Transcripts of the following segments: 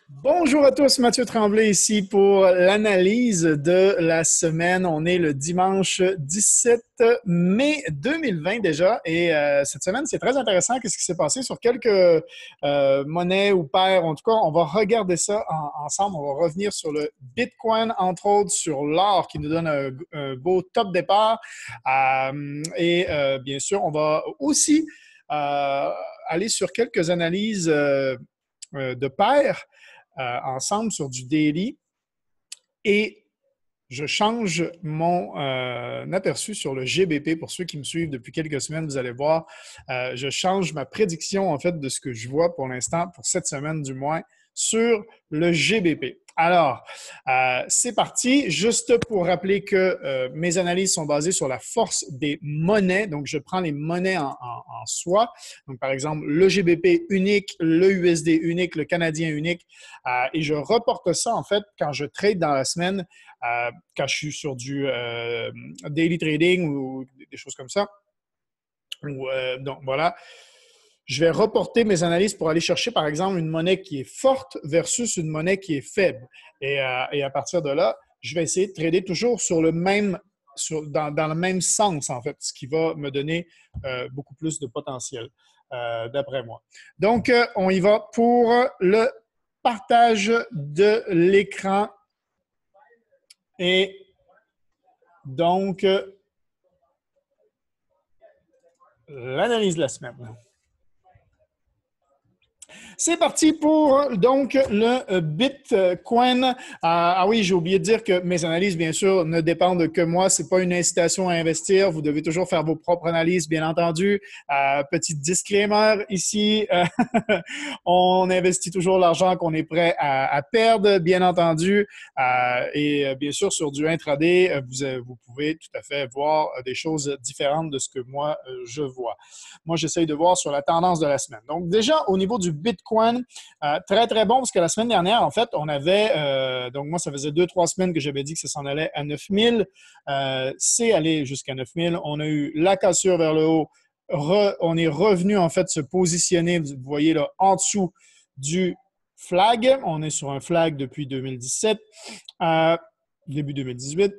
Bonjour à tous, Mathieu Tremblay ici pour l'analyse de la semaine. On est le dimanche 17 mai 2020 déjà et cette semaine, c'est très intéressant qu'est-ce qui s'est passé sur quelques monnaies ou paires. En tout cas, on va regarder ça ensemble. On va revenir sur le Bitcoin, entre autres, sur l'or qui nous donne un beau top départ. Bien sûr, on va aussi aller sur quelques analyses de paires ensemble sur du daily et je change mon aperçu sur le GBP. Pour ceux qui me suivent depuis quelques semaines, vous allez voir, je change ma prédiction en fait de ce que je vois pour l'instant, pour cette semaine du moins, sur le GBP. Alors, c'est parti. Juste pour rappeler que mes analyses sont basées sur la force des monnaies. Donc, je prends les monnaies en soi. Donc, par exemple, le GBP unique, le USD unique, le Canadien unique. Et je reporte ça, en fait, quand je trade dans la semaine, quand je suis sur du daily trading ou des choses comme ça. Donc, voilà. Je vais reporter mes analyses pour aller chercher, par exemple, une monnaie qui est forte versus une monnaie qui est faible. Et à partir de là, je vais essayer de trader toujours sur le même, dans le même sens, en fait, ce qui va me donner beaucoup plus de potentiel, d'après moi. Donc, on y va pour le partage de l'écran. Et donc, l'analyse de la semaine. C'est parti pour donc le Bitcoin. Ah oui, j'ai oublié de dire que mes analyses, bien sûr, ne dépendent que moi. Ce n'est pas une incitation à investir. Vous devez toujours faire vos propres analyses, bien entendu. Petit disclaimer ici, on investit toujours l'argent qu'on est prêt à perdre, bien entendu. Et bien sûr, sur du intraday, vous pouvez tout à fait voir des choses différentes de ce que moi, je vois. Moi, j'essaye de voir sur la tendance de la semaine. Donc, déjà, au niveau du Bitcoin, très, très bon, parce que la semaine dernière, en fait, on avait, donc moi, ça faisait 2-3 semaines que j'avais dit que ça s'en allait à 9000. C'est allé jusqu'à 9000. On a eu la cassure vers le haut. On est revenu, en fait, se positionner, vous voyez là, en dessous du flag. On est sur un flag depuis 2017, début 2018.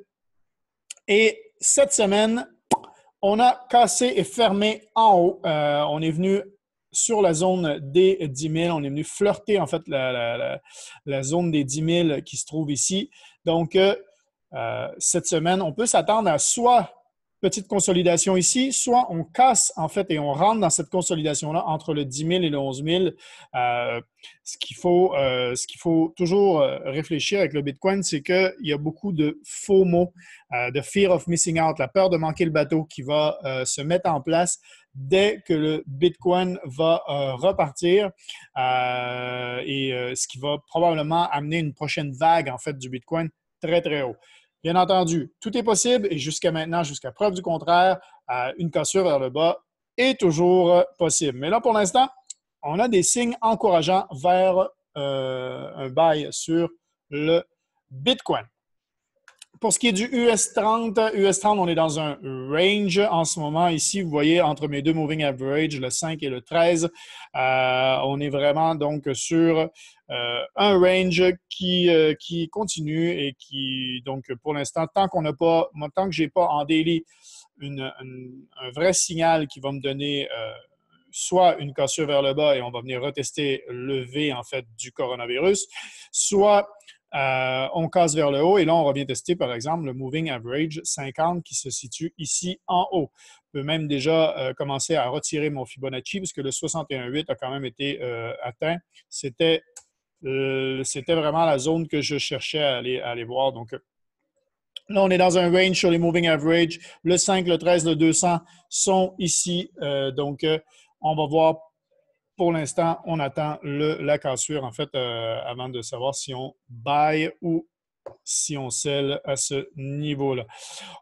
Et cette semaine, on a cassé et fermé en haut. On est venu sur la zone des 10 000. On est venu flirter, en fait, la zone des 10 000 qui se trouve ici. Donc, cette semaine, on peut s'attendre à soit petite consolidation ici, soit on casse, en fait, et on rentre dans cette consolidation-là entre le 10 000 et le 11 000. Ce qu'il faut toujours réfléchir avec le Bitcoin, c'est qu'il y a beaucoup de FOMO, de fear of missing out, la peur de manquer le bateau qui va se mettre en place dès que le Bitcoin va repartir ce qui va probablement amener une prochaine vague, en fait, du Bitcoin très, très haut. Bien entendu, tout est possible et jusqu'à maintenant, jusqu'à preuve du contraire, une cassure vers le bas est toujours possible. Mais là, pour l'instant, on a des signes encourageants vers un buy sur le Bitcoin. Pour ce qui est du US30, on est dans un range en ce moment. Ici, vous voyez, entre mes deux moving average, le 5 et le 13, on est vraiment donc sur un range qui continue et qui, donc, pour l'instant, tant que je n'ai pas en daily un vrai signal qui va me donner soit une cassure vers le bas et on va venir retester le V, en fait, du coronavirus, soit on casse vers le haut et là, on revient tester, par exemple, le Moving Average 50 qui se situe ici en haut. Je peux même déjà commencer à retirer mon Fibonacci puisque le 61,8 a quand même été atteint. C'était vraiment la zone que je cherchais à aller voir. Donc, là, on est dans un range sur les Moving Average. Le 5, le 13, le 200 sont ici. Donc, on va voir. Pour l'instant, on attend la cassure, en fait, avant de savoir si on buy ou si on sell à ce niveau-là.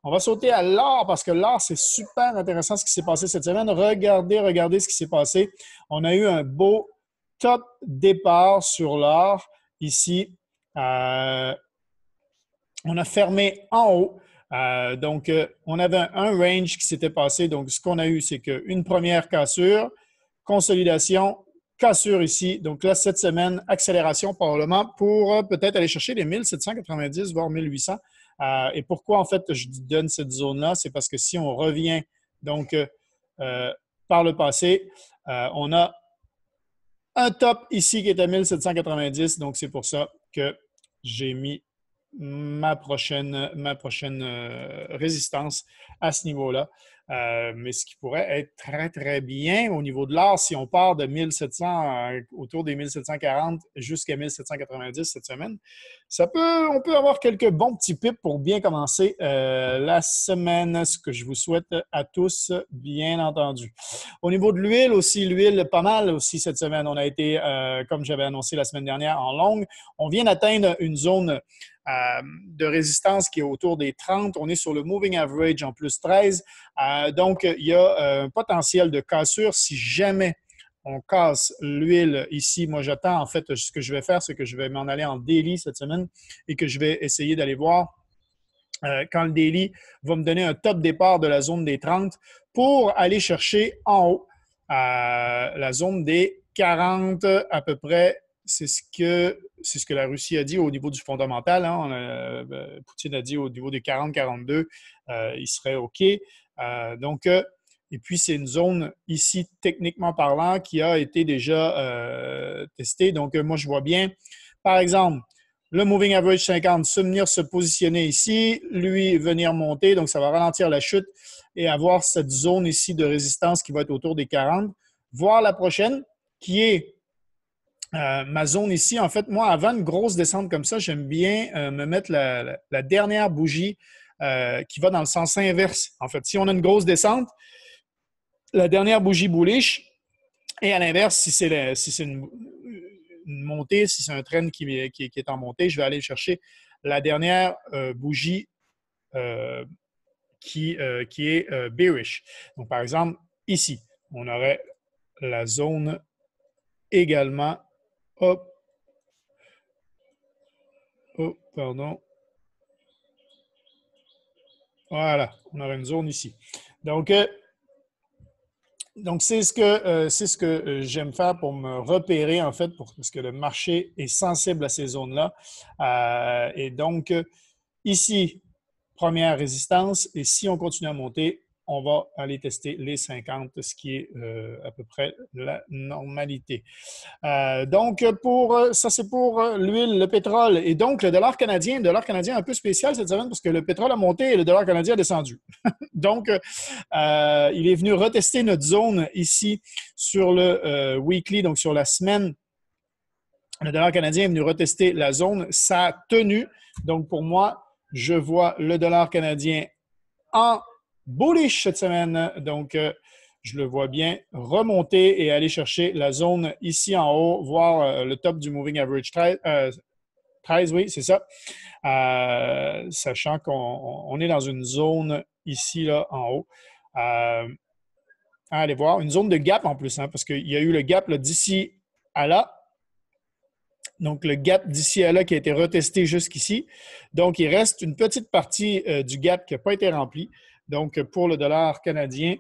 On va sauter à l'or parce que l'or, c'est super intéressant ce qui s'est passé cette semaine. Regardez ce qui s'est passé. On a eu un beau top départ sur l'or ici. On a fermé en haut. Donc, on avait un range qui s'était passé. Donc, ce qu'on a eu, c'est qu'une première cassure, consolidation, cassure ici. Donc là, cette semaine, accélération probablement pour peut-être aller chercher les 1790, voire 1800. Et pourquoi, en fait, je donne cette zone-là? C'est parce que si on revient, donc, par le passé, on a un top ici qui est à 1790. Donc, c'est pour ça que j'ai mis ma prochaine résistance à ce niveau-là. Mais ce qui pourrait être très, très bien au niveau de l'or, si on part de 1700, autour des 1740 jusqu'à 1790 cette semaine, on peut avoir quelques bons petits pips pour bien commencer la semaine, ce que je vous souhaite à tous, bien entendu. Au niveau de l'huile aussi, l'huile pas mal aussi cette semaine. On a été, comme j'avais annoncé la semaine dernière, en longue. On vient d'atteindre une zone de résistance qui est autour des 30. On est sur le moving average en plus 13. Donc, il y a un potentiel de cassure si jamais on casse l'huile ici. Moi, j'attends, en fait, ce que je vais faire, c'est que je vais m'en aller en daily cette semaine et que je vais essayer d'aller voir quand le daily va me donner un top départ de la zone des 30 pour aller chercher en haut la zone des 40 à peu près. C'est ce que la Russie a dit au niveau du fondamental. Hein. Poutine a dit au niveau des 40-42, il serait OK. Et puis, c'est une zone ici, techniquement parlant, qui a été déjà testée. Donc, moi, je vois bien, par exemple, le moving average 50 venir se positionner ici, lui venir monter, donc ça va ralentir la chute et avoir cette zone ici de résistance qui va être autour des 40. Voir la prochaine, qui est ma zone ici. En fait, moi, avant une grosse descente comme ça, j'aime bien me mettre la dernière bougie qui va dans le sens inverse. En fait, si on a une grosse descente, la dernière bougie bullish, et à l'inverse, si c'est une montée, si c'est un trend qui est en montée, je vais aller chercher la dernière bougie qui est bearish. Donc, par exemple, ici, on aurait la zone également. Hop. Oh, pardon. Voilà, on aurait une zone ici. Donc, c'est ce que j'aime faire pour me repérer, en fait, parce que le marché est sensible à ces zones-là. Et donc, ici, première résistance. Et si on continue à monter, on va aller tester les 50, ce qui est à peu près la normalité. Donc, ça, c'est pour l'huile, le pétrole. Et donc, le dollar canadien un peu spécial cette semaine parce que le pétrole a monté et le dollar canadien a descendu. Donc, il est venu retester notre zone ici sur le weekly, donc sur la semaine. Le dollar canadien est venu retester la zone. Ça a tenu. Donc, pour moi, je vois le dollar canadien en bullish cette semaine. Donc, je le vois bien remonter et aller chercher la zone ici en haut, voir le top du moving average 13, oui, c'est ça. Sachant qu'on est dans une zone ici, là, en haut. Allez voir, une zone de gap en plus, hein, parce qu'il y a eu le gap d'ici à là. Donc, le gap d'ici à là qui a été retesté jusqu'ici. Donc, il reste une petite partie du gap qui n'a pas été remplie. Donc, pour le dollar canadien,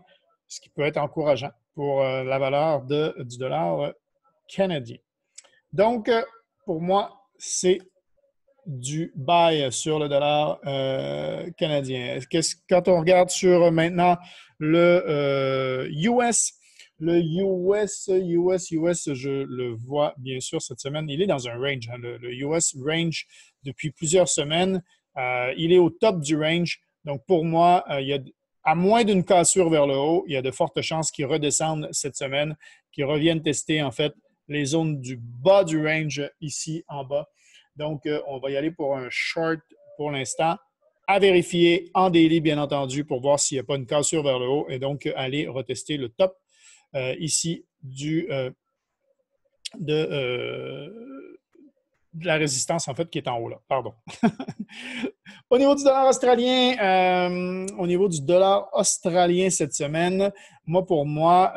ce qui peut être encourageant pour la valeur du dollar canadien. Donc, pour moi, c'est du buy sur le dollar canadien. Quand on regarde sur maintenant le US, je le vois bien sûr cette semaine. Il est dans un range. Hein, le US range depuis plusieurs semaines. Il est au top du range. Donc, pour moi, à moins d'une cassure vers le haut, il y a de fortes chances qu'il redescende cette semaine, qu'il revienne tester en fait les zones du bas du range ici en bas. Donc, on va y aller pour un short pour l'instant. À vérifier en daily, bien entendu, pour voir s'il n'y a pas une cassure vers le haut et donc aller retester le top ici de la résistance, en fait, qui est en haut là. Pardon. Au niveau du dollar australien, cette semaine, pour moi,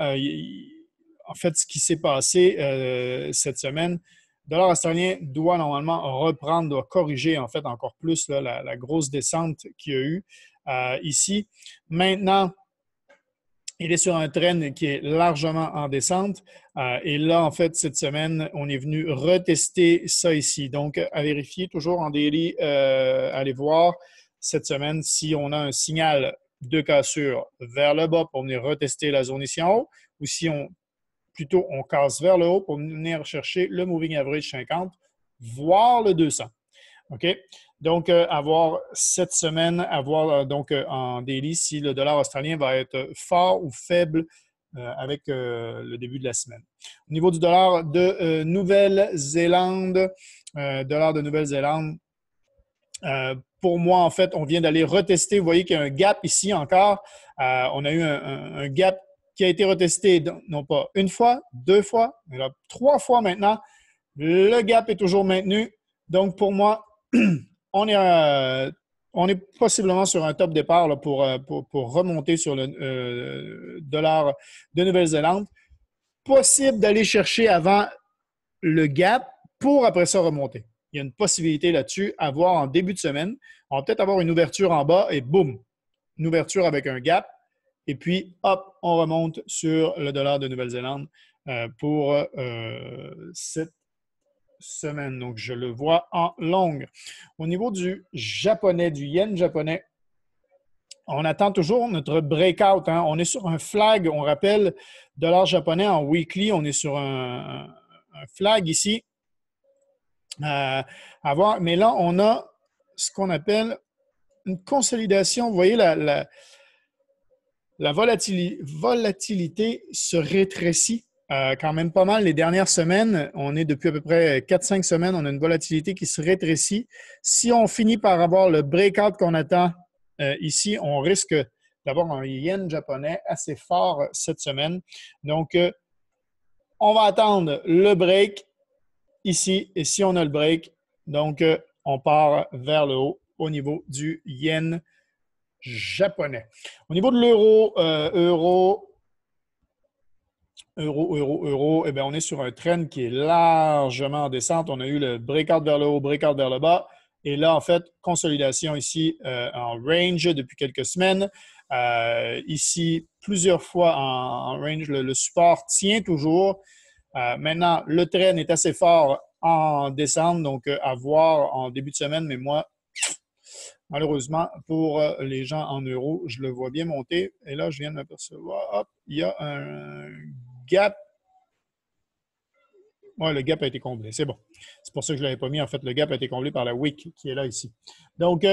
en fait, ce qui s'est passé cette semaine, le dollar australien doit normalement reprendre, doit corriger en fait encore plus là, la grosse descente qu'il y a eu ici. Maintenant, Il est sur un trend qui est largement en descente. Et là, en fait, cette semaine, on est venu retester ça ici. Donc, à vérifier toujours en daily, allez voir cette semaine si on a un signal de cassure vers le bas pour venir retester la zone ici en haut ou si plutôt on casse vers le haut pour venir chercher le moving average 50, voire le 200. OK? Donc, à voir cette semaine, à voir donc en daily si le dollar australien va être fort ou faible avec le début de la semaine. Au niveau du dollar de Nouvelle-Zélande, pour moi, en fait, on vient d'aller retester. Vous voyez qu'il y a un gap ici encore. On a eu un gap qui a été retesté, non pas une fois, deux fois, mais là, trois fois maintenant. Le gap est toujours maintenu. Donc, pour moi, on est possiblement sur un top départ là, pour remonter sur le dollar de Nouvelle-Zélande. Possible d'aller chercher avant le gap pour après ça remonter. Il y a une possibilité là-dessus à voir en début de semaine. On va peut-être avoir une ouverture en bas et boum, une ouverture avec un gap. Et puis, hop, on remonte sur le dollar de Nouvelle-Zélande pour cette semaine. Donc, je le vois en longue. Au niveau du japonais, du yen japonais, on attend toujours notre breakout. Hein. On est sur un flag, on rappelle, dollar japonais en weekly. On est sur un flag ici. À voir. Mais là, on a ce qu'on appelle une consolidation. Vous voyez, la volatilité se rétrécit quand même pas mal les dernières semaines. On est depuis à peu près 4-5 semaines, on a une volatilité qui se rétrécit. Si on finit par avoir le breakout qu'on attend ici, on risque d'avoir un yen japonais assez fort cette semaine. Donc, on va attendre le break ici. Et si on a le break, donc on part vers le haut au niveau du yen japonais. Au niveau de l'euro, euro, eh bien, on est sur un trend qui est largement en descente. On a eu le breakout vers le haut, breakout vers le bas. Et là, en fait, consolidation ici en range depuis quelques semaines. Ici, plusieurs fois en range, le support tient toujours. Maintenant, le trend est assez fort en décembre, donc à voir en début de semaine, mais moi, malheureusement, pour les gens en euros, je le vois bien monter. Et là, je viens de m'apercevoir, hop, il y a un gap. Oui, le gap a été comblé. C'est bon. C'est pour ça que je ne l'avais pas mis. En fait, le gap a été comblé par la wick qui est là ici. Donc,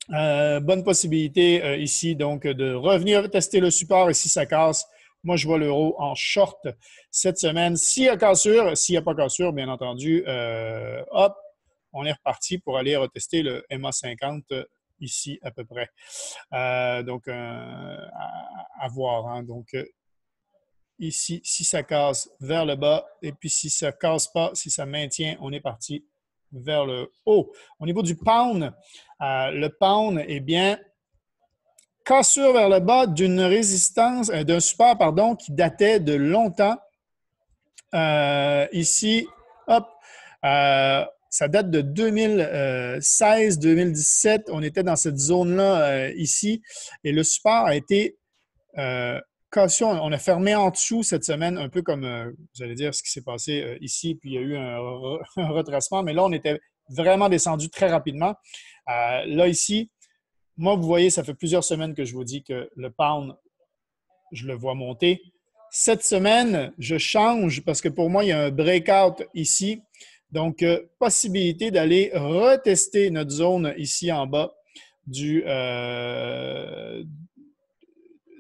bonne possibilité ici, donc, de revenir tester le support et si ça casse, moi, je vois l'euro en short cette semaine. S'il y a cassure, s'il n'y a pas cassure, bien entendu, hop, on est reparti pour aller retester le MA50 ici à peu près. Donc, à voir. Hein. Donc, ici, si ça casse vers le bas, et puis si ça ne casse pas, si ça maintient, on est parti vers le haut. Au niveau du pound, le pound, eh bien, cassure vers le bas d'une résistance, d'un support, pardon, qui datait de longtemps. Ici, hop, ça date de 2016-2017. On était dans cette zone-là ici. Et le support a été cassé. On a fermé en dessous cette semaine, un peu comme, vous allez dire, ce qui s'est passé ici. Puis il y a eu un retracement. Mais là, on était vraiment descendu très rapidement. Là, ici, moi, vous voyez, ça fait plusieurs semaines que je vous dis que le pound, je le vois monter. Cette semaine, je change parce que pour moi, il y a un breakout ici. Donc, possibilité d'aller retester notre zone ici en bas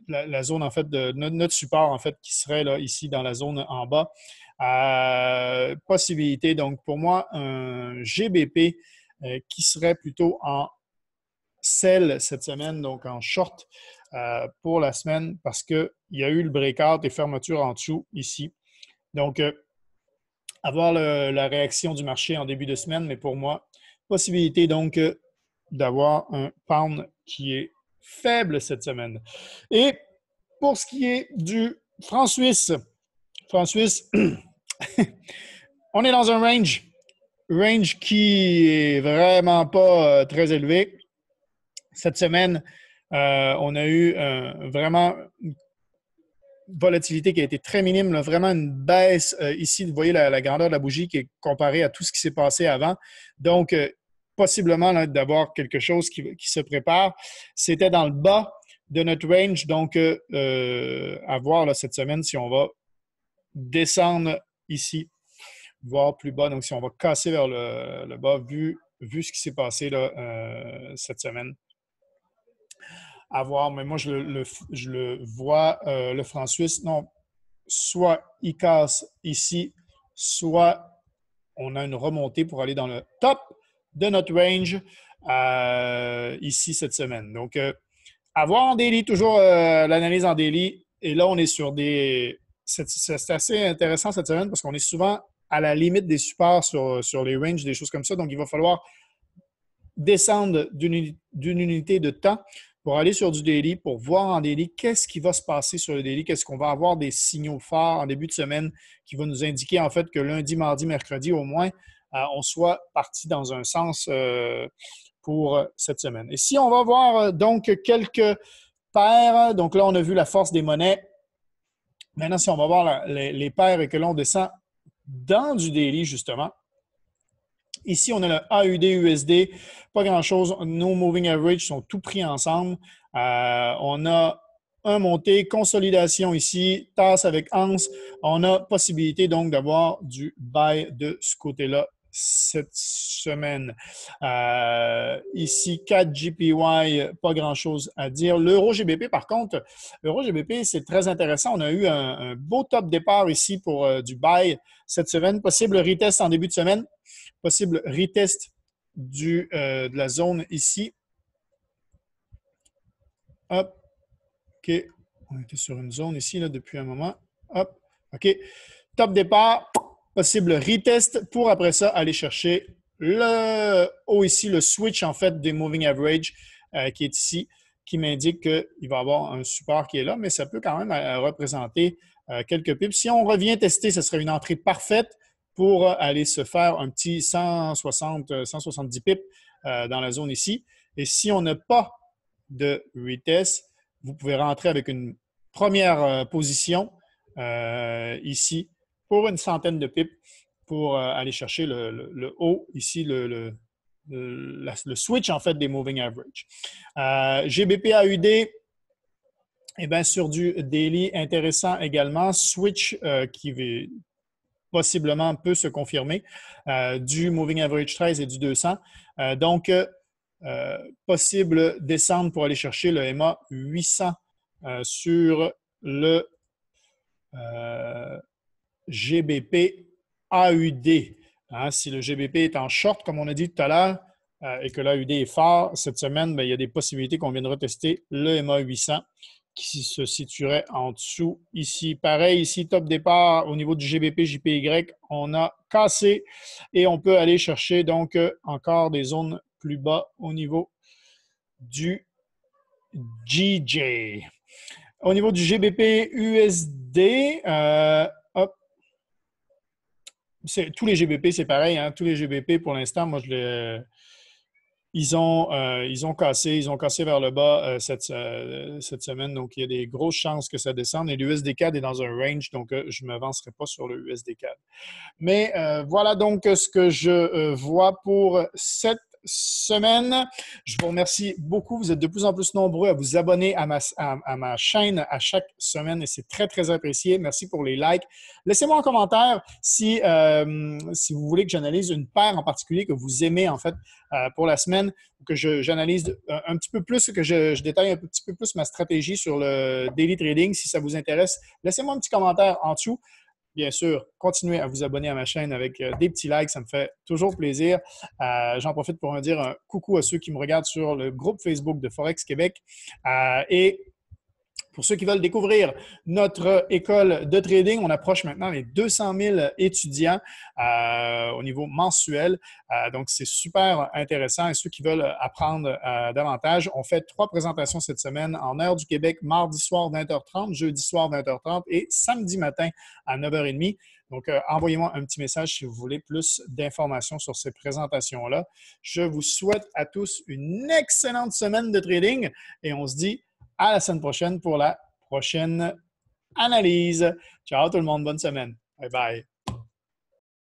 la zone, en fait, de notre support, en fait, qui serait là, ici, dans la zone en bas. Possibilité, donc, pour moi, un GBP qui serait plutôt en sell cette semaine, donc en short pour la semaine, parce qu'il y a eu le breakout et fermeture en dessous ici. Donc, avoir la réaction du marché en début de semaine, mais pour moi, possibilité donc d'avoir un pound qui est faible cette semaine. Et pour ce qui est du franc suisse, on est dans un range qui est vraiment pas très élevé. Cette semaine, On a eu vraiment une volatilité qui a été très minime, là, vraiment une baisse ici. Vous voyez la grandeur de la bougie qui est comparée à tout ce qui s'est passé avant. Donc, possiblement d'avoir quelque chose qui se prépare. C'était dans le bas de notre range. Donc, à voir là, cette semaine si on va descendre ici, voire plus bas. Donc, si on va casser vers le bas, vu ce qui s'est passé là, cette semaine. À voir, mais moi, je le vois, le franc suisse, non, soit il casse ici, soit on a une remontée pour aller dans le top de notre range ici cette semaine. Donc, à voir en daily, toujours l'analyse en daily. Et là, on est sur des... C'est assez intéressant cette semaine parce qu'on est souvent à la limite des supports sur les ranges, des choses comme ça. Donc, il va falloir descendre d'une unité de temps pour aller sur du daily, pour voir en daily qu'est-ce qui va se passer sur le daily, qu'est-ce qu'on va avoir des signaux forts en début de semaine qui vont nous indiquer en fait que lundi, mardi, mercredi au moins, on soit parti dans un sens pour cette semaine. Et si on va voir donc quelques paires, donc là on a vu la force des monnaies. Maintenant, si on va voir les paires et que là on descend dans du daily justement, ici, on a le AUD-USD, pas grand-chose. Nos moving average sont tout pris ensemble. On a un monté, consolidation ici, tasse avec ans. On a possibilité donc d'avoir du buy de ce côté-là cette semaine. Ici, 4 JPY, pas grand-chose à dire. L'Euro-GBP, par contre, l'Euro-GBP, c'est très intéressant. On a eu un beau top départ ici pour du buy cette semaine. Possible retest en début de semaine. Possible retest de la zone ici. Hop. OK. On était sur une zone ici là, depuis un moment. Hop. OK. Top départ. Possible retest pour après ça aller chercher le haut ici, le switch en fait des moving average qui est ici, qui m'indique qu'il va y avoir un support qui est là, mais ça peut quand même représenter quelques pips. Si on revient tester, ce serait une entrée parfaite pour aller se faire un petit 170 pips dans la zone ici. Et si on n'a pas de retest, vous pouvez rentrer avec une première position ici pour une centaine de pips pour aller chercher le haut ici, le switch en fait des moving average. GBP AUD, eh bien, sur du daily intéressant également, switch qui possiblement peut se confirmer, du moving average 13 et du 200. Donc, possible descendre pour aller chercher le EMA 800 sur le GBP AUD. Hein, si le GBP est en short, comme on a dit tout à l'heure, et que l'AUD est fort, cette semaine, bien, il y a des possibilités qu'on viendra tester le EMA 800 qui se situerait en dessous ici. Pareil, ici, top départ au niveau du GBP, JPY, on a cassé et on peut aller chercher donc encore des zones plus bas au niveau du GJ. Au niveau du GBP USD, hop, tous les GBP, c'est pareil. Hein, tous les GBP, pour l'instant, moi, ils ont cassé vers le bas cette semaine. Donc, il y a des grosses chances que ça descende. Et l'USD-CAD est dans un range, donc je ne m'avancerai pas sur le USD-CAD. Mais voilà donc ce que je vois pour cette semaine. Je vous remercie beaucoup. Vous êtes de plus en plus nombreux à vous abonner à ma chaîne à chaque semaine et c'est très, très apprécié. Merci pour les likes. Laissez-moi un commentaire si vous voulez que j'analyse une paire en particulier que vous aimez en fait pour la semaine ou que j'analyse un petit peu plus, que je détaille un petit peu plus ma stratégie sur le daily trading. Si ça vous intéresse, laissez-moi un petit commentaire en dessous. Bien sûr, continuez à vous abonner à ma chaîne avec des petits likes, ça me fait toujours plaisir. J'en profite pour dire un coucou à ceux qui me regardent sur le groupe Facebook de Forex Québec. Et pour ceux qui veulent découvrir notre école de trading, on approche maintenant les 200 000 étudiants au niveau mensuel. Donc, c'est super intéressant. Et ceux qui veulent apprendre davantage, on fait 3 présentations cette semaine en heure du Québec, mardi soir 20h30, jeudi soir 20h30 et samedi matin à 9h30. Donc, envoyez-moi un petit message si vous voulez plus d'informations sur ces présentations-là. Je vous souhaite à tous une excellente semaine de trading et on se dit à la semaine prochaine pour la prochaine analyse. Ciao tout le monde, bonne semaine. Bye bye.